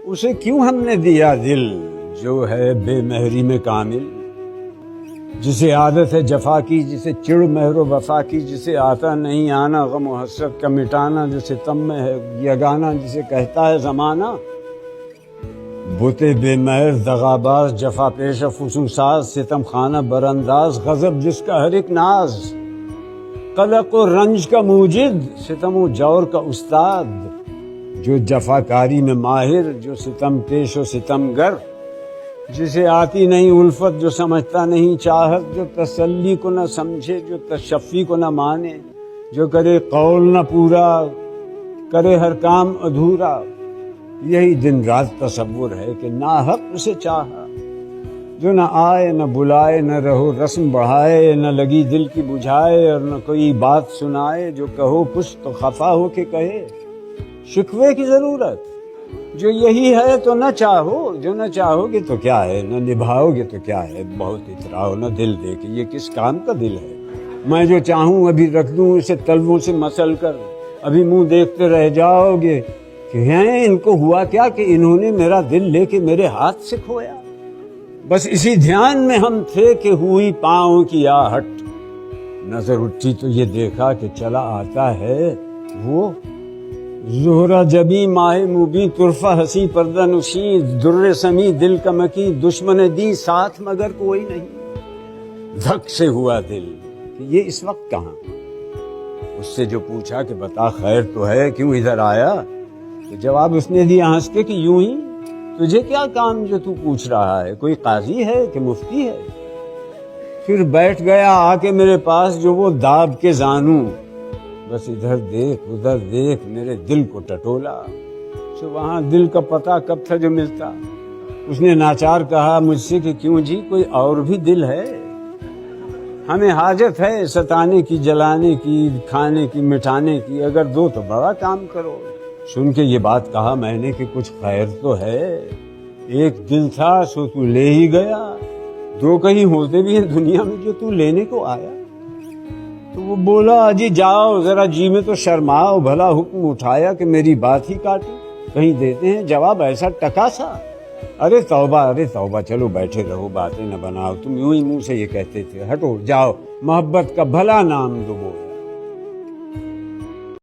اسے کیوں ہم نے دیا دل جو ہے بے مہری میں کامل، جسے عادت ہے جفا کی، جسے چڑ مہر و وفا کی، جسے آتا نہیں آنا غم و حسرت کا مٹانا، جو ستم میں ہے یگانا، جسے کہتا ہے زمانہ بتے بے مہر دغاباز، جفا پیش فسوساز، ستم خانہ برانداز، غضب جس کا ہر ایک ناز، قلق و رنج کا موجد، ستم و جور کا استاد، جو جفا کاری میں ماہر، جو ستم پیش و ستم گر، جسے آتی نہیں الفت، جو سمجھتا نہیں چاہت، جو تسلی کو نہ سمجھے، جو تشفی کو نہ مانے، جو کرے قول نہ پورا، کرے ہر کام ادھورا، یہی دن رات تصور ہے کہ ناحق اسے چاہا، جو نہ آئے نہ بلائے، نہ رہو رسم بڑھائے، نہ لگی دل کی بجھائے، اور نہ کوئی بات سنائے، جو کہو کچھ تو خفا ہو کے کہے، شکوے کی ضرورت، جو یہی ہے تو نہ چاہو، جو نہ چاہو گے تو کیا ہے، نہ نبھاؤ گے تو کیا ہے، بہت اتراؤ نہ دل دے کے، یہ کس کام کا دل ہے، میں جو چاہوں ابھی رکھ دوں اسے تلووں سے مسل کر، ابھی منہ دیکھتے رہ جاؤ گے کہ ہیں ان کو ہوا کیا کہ انہوں نے میرا دل لے کے میرے ہاتھ سے کھویا۔ بس اسی دھیان میں ہم تھے کہ ہوئی پاؤں کی آہٹ، نظر اٹھی تو یہ دیکھا کہ چلا آتا ہے وہ زہرہ جبیں ماہ مبیں، طرفہ ہنسی پردہ نشیں، در سمی دل کا مکی، دشمن دی ساتھ مگر کوئی نہیں، دھک سے ہوا دل کہ یہ اس وقت کہاں۔ اس سے جو پوچھا کہ بتا خیر تو ہے، کیوں ادھر آیا، تو جواب اس نے دیا ہنس کے کہ یوں ہی، تجھے کیا کام جو تو پوچھ رہا ہے، کوئی قاضی ہے کہ مفتی ہے۔ پھر بیٹھ گیا آ کے میرے پاس جو وہ داب کے زانوں، بس ادھر دیکھ ادھر دیکھ میرے دل کو ٹٹولا، تو وہاں دل کا پتہ کب تھا جو ملتا۔ اس نے ناچار کہا مجھ سے کہ کیوں جی کوئی اور بھی دل ہے، ہمیں حاجت ہے ستانے کی، جلانے کی، کھانے کی، مٹھانے کی، اگر دو تو بڑا کام کرو۔ سن کے یہ بات کہا میں نے کہ کچھ خیر تو ہے، ایک دل تھا سو تو لے ہی گیا، دو کہیں ہوتے بھی ہیں دنیا میں جو تو لینے کو آیا۔ تو وہ بولا اجی جاؤ ذرا جی میں تو شرماؤ، بھلا حکم اٹھایا کہ میری بات ہی کاٹی، کہیں دیتے ہیں جواب ایسا ٹکا سا، ارے توبہ چلو بیٹھے رہو باتیں نہ بناؤ، تم یوں ہی منہ سے یہ کہتے تھے، ہٹو جاؤ محبت کا بھلا نام دو۔